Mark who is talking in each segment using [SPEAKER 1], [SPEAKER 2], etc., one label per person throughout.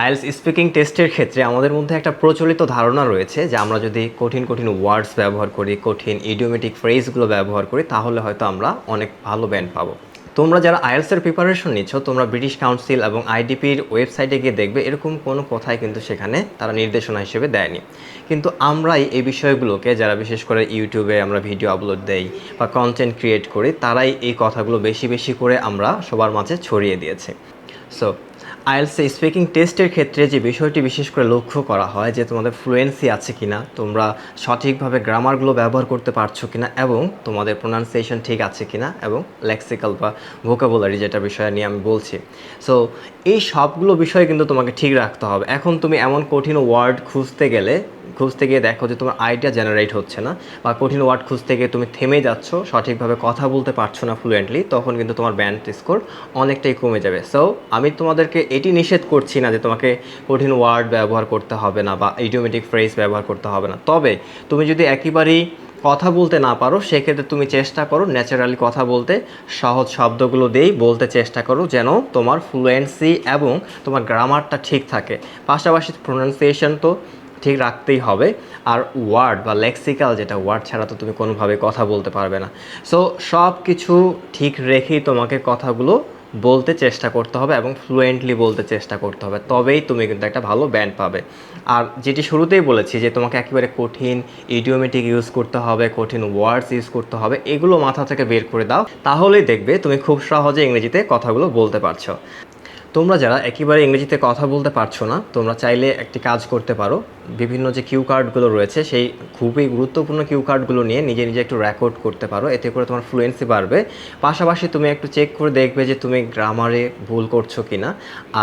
[SPEAKER 1] IELTS speaking টেস্টের ক্ষেত্রে আমাদের মধ্যে একটা প্রচলিত ধারণা রয়েছে যে আমরা যদি কঠিন কঠিন ওয়ার্ডস ব্যবহার করি, কঠিন ইডিওমেটিক ফ্রেজগুলো ব্যবহার করি, তাহলে হয়তো আমরা অনেক ভালো ব্যান্ড পাবো। তোমরা যারা আইএলটিএসের প্রিপারেশন নিচ্ছ, তোমরা ব্রিটিশ কাউন্সিল এবং আইডিপির ওয়েবসাইটে গিয়ে দেখবে এরকম কোনো কথাই কিন্তু সেখানে তারা নির্দেশনা হিসেবে দেয়নি। কিন্তু আমরাই এই বিষয়গুলোকে, যারা বিশেষ করে ইউটিউবে আমরা ভিডিও আপলোড দেই বা কন্টেন্ট ক্রিয়েট করি, তারাই এই কথাগুলো বেশি বেশি করে আমরা সবার মাঝে ছড়িয়ে দিয়েছি। সো আইএলটিএস স্পিকিং টেস্টের ক্ষেত্রে যে বিষয়টি বিশেষ করে লক্ষ্য করা হয় যে তোমাদের ফ্লুয়েন্সি আছে কিনা, তোমরা সঠিকভাবে গ্রামারগুলো ব্যবহার করতে পারছো কিনা, এবং তোমাদের প্রোনাউন্সিয়েশন ঠিক আছে কিনা, এবং লেক্সিক্যাল বা ভোকাবুলারি যেটা বিষয় নিয়ে আমি বলছি। সো এই সবগুলো বিষয় কিন্তু তোমাকে ঠিক রাখতে হবে। এখন তুমি এমন কঠিন ওয়ার্ড খুঁজতে গিয়ে দেখো যে তোমার আইডিয়া জেনারেট হচ্ছে না, বা কঠিন ওয়ার্ড খুঁজতে গিয়ে তুমি থেমে যাচ্ছ, সঠিকভাবে কথা বলতে পারছো না ফ্লুয়েন্টলি, তখন কিন্তু তোমার ব্যান্ড স্কোর অনেকটাই কমে যাবে। সো আমি তোমাদেরকে এটি নিষেধ করছি না যে তোমাকে কঠিন ওয়ার্ড ব্যবহার করতে হবে না বা ইডিওমেটিক ফ্রেজ ব্যবহার করতে হবে না। তবে তুমি যদি একেবারেই কথা বলতে না পারো, সেক্ষেত্রে তুমি চেষ্টা করো ন্যাচারালি কথা বলতে, সহজ শব্দগুলো দিয়েই বলতে চেষ্টা করো, যেন তোমার ফ্লুয়েন্সি এবং তোমার গ্রামারটা ঠিক থাকে। পাশাপাশি প্রোনাউন্সিয়েশন তো ঠিক রাখতেই হবে। আর ওয়ার্ড বা লেক্সিক্যাল, যেটা ওয়ার্ড ছাড়া তো তুমি কোনোভাবে কথা বলতে পারবে না। সো সব কিছু ঠিক রেখেই তোমাকে কথাগুলো বলতে চেষ্টা করতে হবে এবং ফ্লুয়েন্টলি বলতে চেষ্টা করতে হবে, তবেই তুমি কিন্তু একটা ভালো ব্যান্ড পাবে। আর যেটি শুরুতেই বলেছি যে তোমাকে একেবারে কঠিন ইডিওমেটিক ইউজ করতে হবে, কঠিন ওয়ার্ডস ইউজ করতে হবে, এগুলো মাথা থেকে বের করে দাও, তাহলেই দেখবে তুমি খুব সহজে ইংরেজিতে কথাগুলো বলতে পারছো। তোমরা যারা একেবারে ইংরেজিতে কথা বলতে পারছো না, তোমরা চাইলে একটি কাজ করতে পারো। বিভিন্ন যে কিউ কার্ডগুলো রয়েছে, সেই খুবই গুরুত্বপূর্ণ কিউ কার্ডগুলো নিয়ে নিজে নিজে একটু রেকর্ড করতে পারো, এতে করে তোমার ফ্লুয়েন্সি বাড়বে। পাশাপাশি তুমি একটু চেক করে দেখবে যে তুমি গ্রামারে ভুল করছো কি না।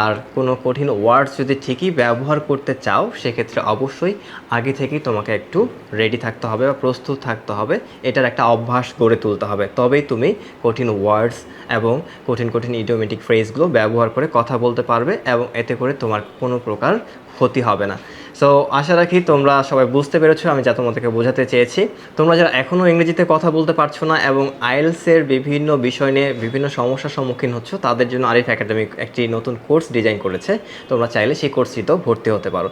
[SPEAKER 1] আর কোনো কঠিন ওয়ার্ডস যদি ঠিকই ব্যবহার করতে চাও, সেক্ষেত্রে অবশ্যই আগে থেকেই তোমাকে একটু রেডি থাকতে হবে বা প্রস্তুত থাকতে হবে, এটার একটা অভ্যাস গড়ে তুলতে হবে, তবেই তুমি কঠিন ওয়ার্ডস এবং কঠিন কঠিন ইডিওমেটিক ফ্রেজগুলো ব্যবহার করে কথা বলতে পারবে, এবং এতে করে তোমার কোনো প্রকার ক্ষতি হবে না। সো আশা রাখি তোমরা সবাই বুঝতে পেরেছো আমি যা তোমাদেরকে বোঝাতে চেয়েছি। তোমরা যারা এখনও ইংরেজিতে কথা বলতে পারছো না এবং আইএলটিএসের বিভিন্ন বিষয় নিয়ে বিভিন্ন সমস্যার সম্মুখীন হচ্ছ, তাদের জন্য আরিফ একাডেমি একটি নতুন কোর্স ডিজাইন করেছে। তোমরা চাইলে সেই কোর্সটিতেও ভর্তি হতে পারো।